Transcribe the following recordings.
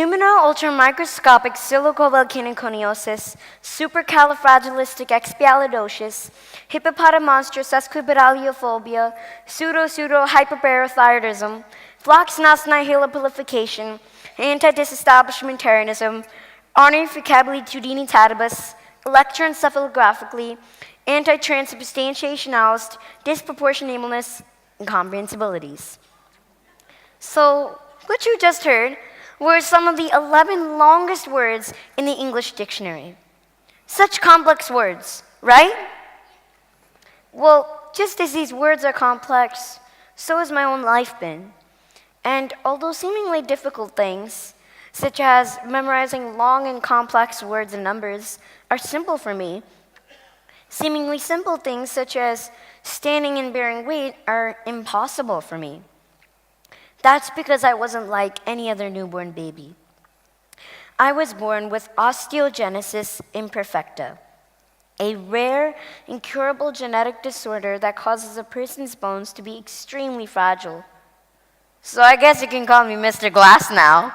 Pneumono-ultramicroscopic silicovolcanoconiosis, supercalifragilisticexpialidocious, hippopotamonstrosesquipedaliophobia, pseudo-hyperparathyroidism, flox-nas-nihilopilification, anti-disestablishmentarianism, ornithocabulitudinitatibus, electroencephalographically, anti-transubstantiationalist, disproportionableness, and comprehensibilities. So, what you just heard were some of the 11 longest words in the English dictionary. Such complex words, right? Well, just as these words are complex, so has my own life been. And although seemingly difficult things, such as memorizing long and complex words and numbers, are simple for me, seemingly simple things such as standing and bearing weight are impossible for me. That's because I wasn't like any other newborn baby. I was born with osteogenesis imperfecta, a rare, incurable genetic disorder that causes a person's bones to be extremely fragile. So I guess you can call me Mr. Glass now.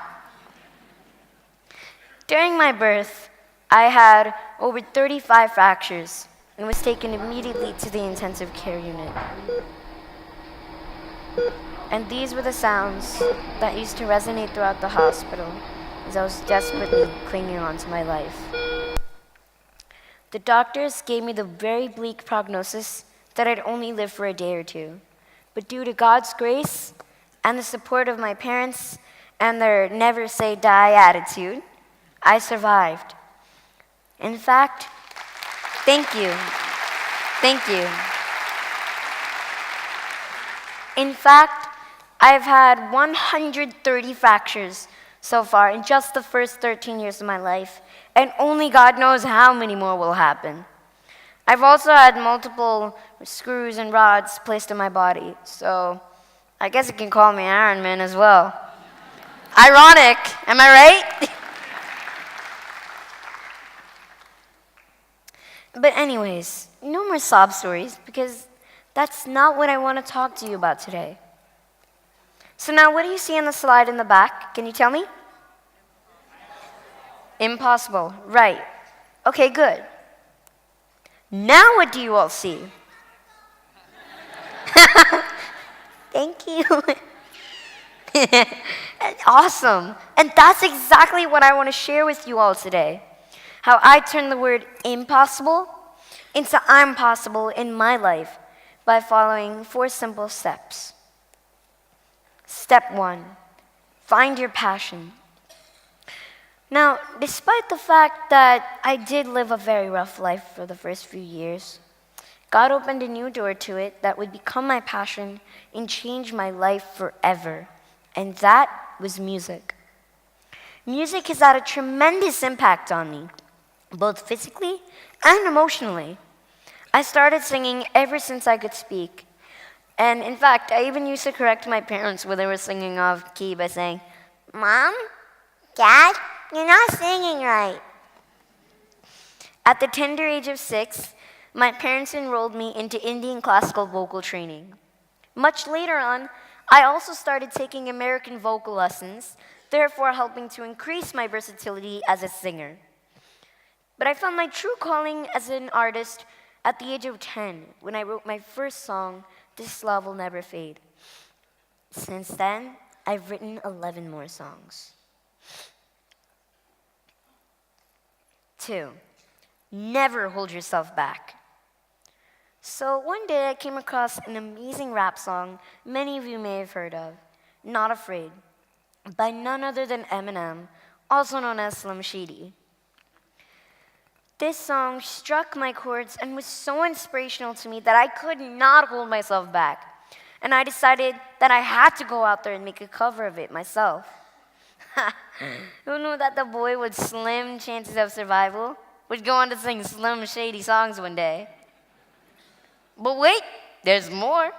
During my birth, I had over 35 fractures and was taken immediately to the intensive care unit. And these were the sounds that used to resonate throughout the hospital as I was desperately clinging on to my life. The doctors gave me the very bleak prognosis that I'd only live for a day or two. But due to God's grace and the support of my parents and their never say die attitude, I survived. In fact, thank you. Thank you. In fact, I've had 130 fractures so far in just the first 13 years of my life, and only God knows how many more will happen. I've also had multiple screws and rods placed in my body, so I guess you can call me Iron Man as well. Ironic, am I right? But anyways, no more sob stories, because that's not what I want to talk to you about today. So now, what do you see on the slide in the back? Can you tell me? Impossible, right. Okay, good. Now what do you all see? Thank you. Awesome. And that's exactly what I want to share with you all today. How I turn the word impossible into I'm possible in my life by following 4 simple steps. Step 1, find your passion. Now, despite the fact that I did live a very rough life for the first few years, God opened a new door to it that would become my passion and change my life forever. And that was music. Music has had a tremendous impact on me, both physically and emotionally. I started singing ever since I could speak. And in fact, I even used to correct my parents when they were singing off key by saying, "Mom, Dad, you're not singing right." At the tender age of 6, my parents enrolled me into Indian classical vocal training. Much later on, I also started taking American vocal lessons, therefore helping to increase my versatility as a singer. But I found my true calling as an artist at the age of 10 when I wrote my first song, "This Love Will Never Fade." Since then, I've written 11 more songs. 2, never hold yourself back. So one day I came across an amazing rap song many of you may have heard of, "Not Afraid," by none other than Eminem, also known as Slim Shady. This song struck my chords and was so inspirational to me that I could not hold myself back. And I decided that I had to go out there and make a cover of it myself. Who knew that the boy with slim chances of survival would go on to sing Slim Shady songs one day? But wait, there's more.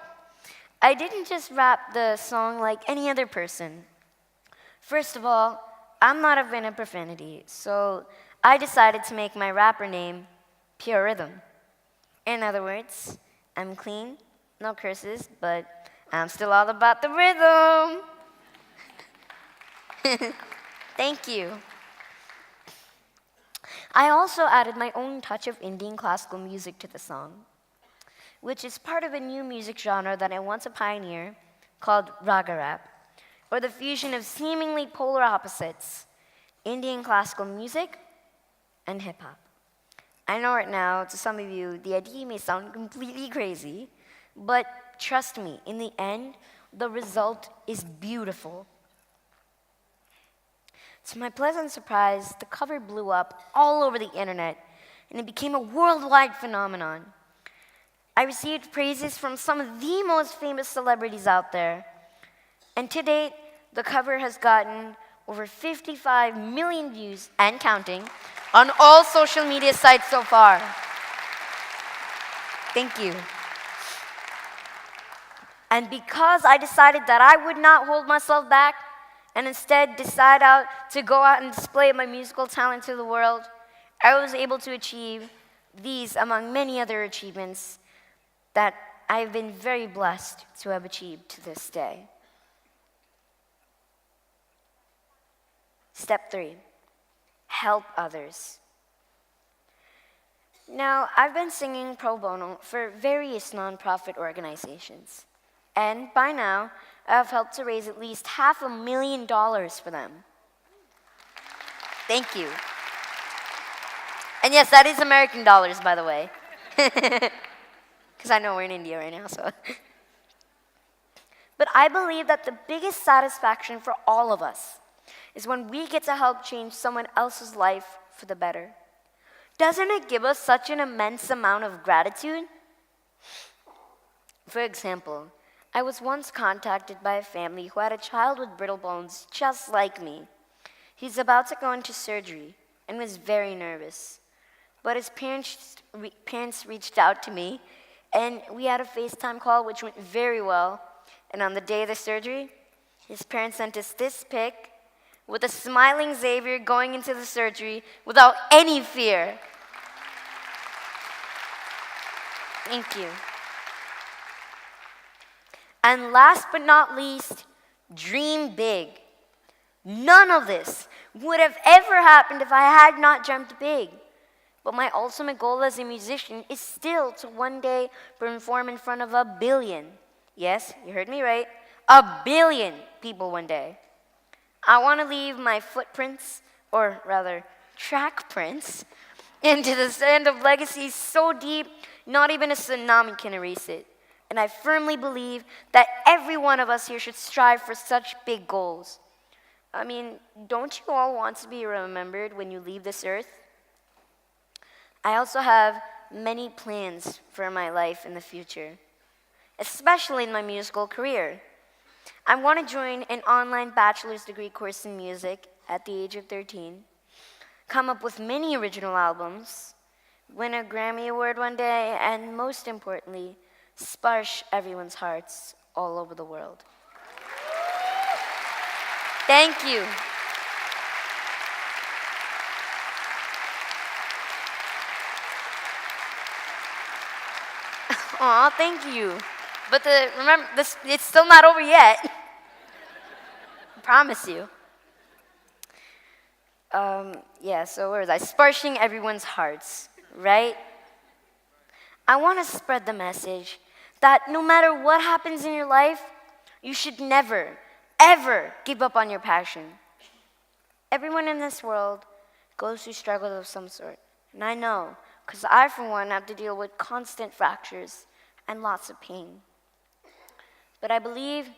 I didn't just rap the song like any other person. First of all, I'm not a fan of profanity, so I decided to make my rapper name Pure Rhythm. In other words, I'm clean, no curses, but I'm still all about the rhythm. Thank you. I also added my own touch of Indian classical music to the song, which is part of a new music genre that I want to pioneer called raga rap, or the fusion of seemingly polar opposites, Indian classical music and hip hop. I know right now, to some of you, the idea may sound completely crazy, but trust me, in the end, the result is beautiful. To my pleasant surprise, the cover blew up all over the internet, and it became a worldwide phenomenon. I received praises from some of the most famous celebrities out there, and to date, the cover has gotten over 55 million views and counting on all social media sites so far. Thank you. And because I decided that I would not hold myself back and instead decide to go out and display my musical talent to the world, I was able to achieve these among many other achievements that I have been very blessed to have achieved to this day. Step 3, help others. Now, I've been singing pro bono for various nonprofit organizations, and by now, I've helped to raise at least $500,000 for them. Thank you. And yes, that is American dollars, by the way. Because I know we're in India right now, so. But I believe that the biggest satisfaction for all of us is when we get to help change someone else's life for the better. Doesn't it give us such an immense amount of gratitude? For example, I was once contacted by a family who had a child with brittle bones just like me. He's about to go into surgery and was very nervous. But his parents reached out to me, and we had a FaceTime call which went very well. And on the day of the surgery, his parents sent us this pic with a smiling Xavier going into the surgery without any fear. Thank you. And last but not least, dream big. None of this would have ever happened if I had not dreamt big. But my ultimate goal as a musician is still to one day perform in front of 1 billion. Yes, you heard me right. 1 billion people one day. I want to leave my footprints, or rather, track prints, into the sand of legacy so deep, not even a tsunami can erase it. And I firmly believe that every one of us here should strive for such big goals. I mean, don't you all want to be remembered when you leave this earth? I also have many plans for my life in the future, especially in my musical career. I want to join an online bachelor's degree course in music at the age of 13, come up with many original albums, win a Grammy Award one day, and most importantly, sparsh everyone's hearts all over the world. Thank you. Aw, thank you. But remember, it's still not over yet. I promise you. So where was I? Sparshing everyone's hearts, right? I want to spread the message that no matter what happens in your life, you should never, ever give up on your passion. Everyone in this world goes through struggles of some sort. And I know, because I, for one, have to deal with constant fractures and lots of pain. But I believe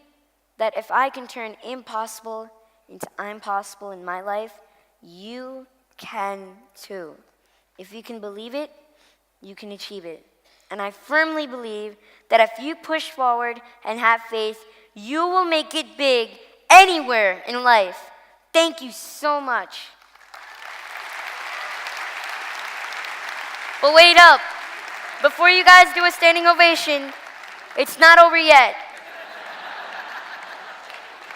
that if I can turn impossible into I'm possible in my life, you can too. If you can believe it, you can achieve it. And I firmly believe that if you push forward and have faith, you will make it big anywhere in life. Thank you so much. But wait up. Before you guys do a standing ovation, it's not over yet.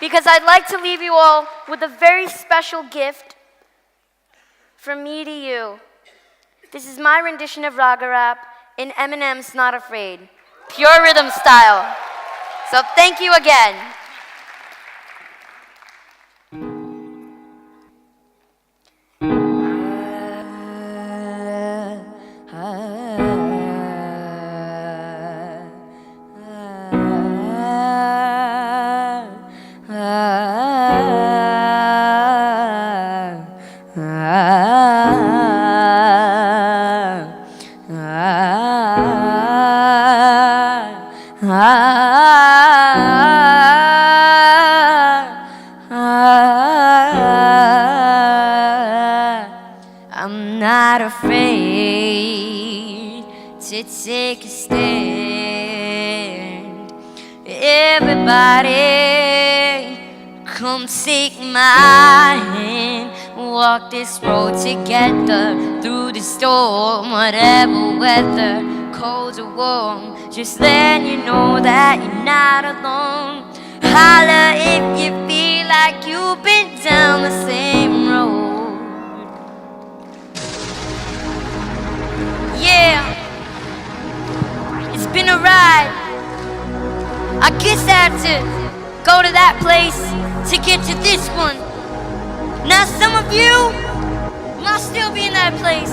Because I'd like to leave you all with a very special gift from me to you. This is my rendition of Raga Rap in Eminem's Not Afraid, pure rhythm style. So thank you again. to take a stand. Everybody, come take my hand. Walk this road together through the storm, whatever weather, cold or warm. Just let you know that you're not alone. Holla if you feel like you've been down the same road. Yeah, it's been a ride. I guess I had to go to that place to get to this one. Now some of you might still be in that place.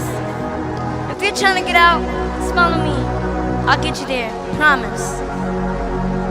If you're trying to get out, smile at me. I'll get you there, promise.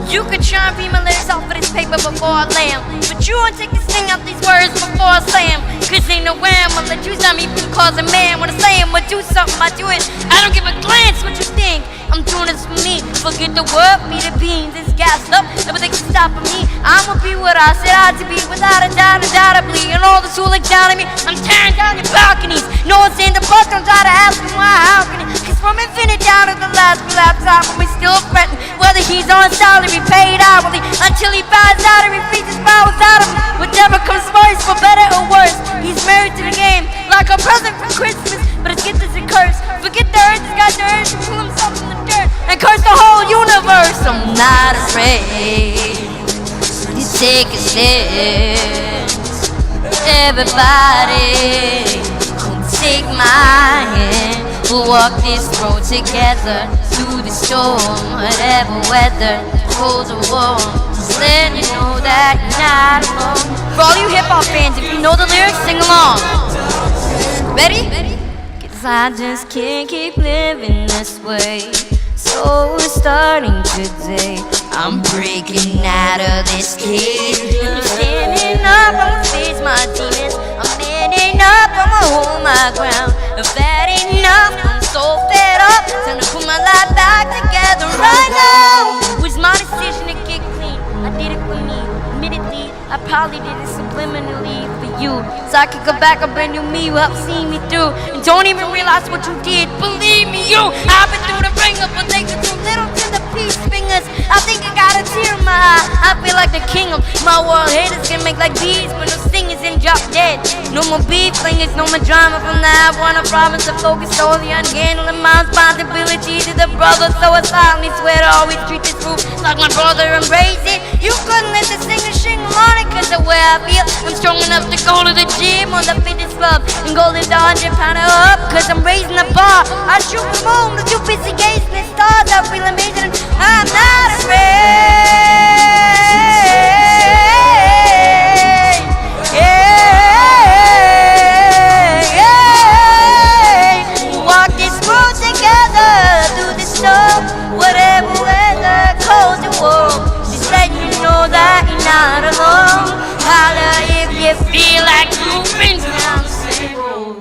You could try and read my letters off of this paper before I lay 'em, but you won't take the sting out these words before I say 'em. Cause ain't no way I'ma let you stop me from causing man. When I say I'm gonna do something, I do it. I don't give a glance what you think. I'm doing this for me. Forget the word, be the beans. It's gassed up, everything can stop for me. I'ma be what I said I to be, without a doubt, undoubtedly. And all the who look down at me, I'm tearing down your balconies. No one's saying the fuck, don't try to ask me why, how can it? Cause from infinite down to the last laptop, we still fretting whether he's on salary, paid hourly, until he buys out and repeats his powers out of him. Whatever comes first, for better or worse, he's married to the game, like a present for Christmas. But his gift is a curse. Forget the earth, he's got the urge to pull himself from the dirt and curse the whole universe. I'm not afraid to take a stance. Everybody, come take my hand. We'll walk this road together through the storm, whatever weather, cold or warm. Just let you know that you're not alone. For all you hip-hop fans, if you know the lyrics, sing along. Ready? Cause I just can't keep living this way. So we're starting today. I'm breaking out of this cage. I'm standing up, I'ma face my demons. I'm standing up, I'ma hold my ground. If that ain't enough, I'm so fed up. Time to put my life back together right now. It was my decision to get clean. I did it for me. Admittedly, I probably did it subliminally for you, so I could go back a brand new me. You helped see me through, and don't even realize what you did. Believe me, I've been through the ringer, but they could do little to the peace fingers. I think I got a tear in my eye. I feel like the king of my world. Haters can make like bees, but no stingers and drop dead. No more beef flingers, no more drama from the I want a promise to focus solely on handling my responsibility to the brother. So I solemnly swear to always treat this group like my brother, embrace it. You couldn't let the singer shingle on it, cause the way I feel, I'm strong enough to go to the gym or the fitness club and go lift 100-pounder up. Cause I'm raising the bar. I shoot the moon, but too busy gazing at stars. I feel amazing, I'm not afraid. Yeah. Walk this road together through the storm, whatever weather, cold or warm. Just let you know that you're not alone. Holla if you feel like you've been down the same road.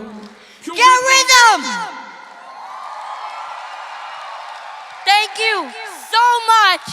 Get rhythm! Thank you so much.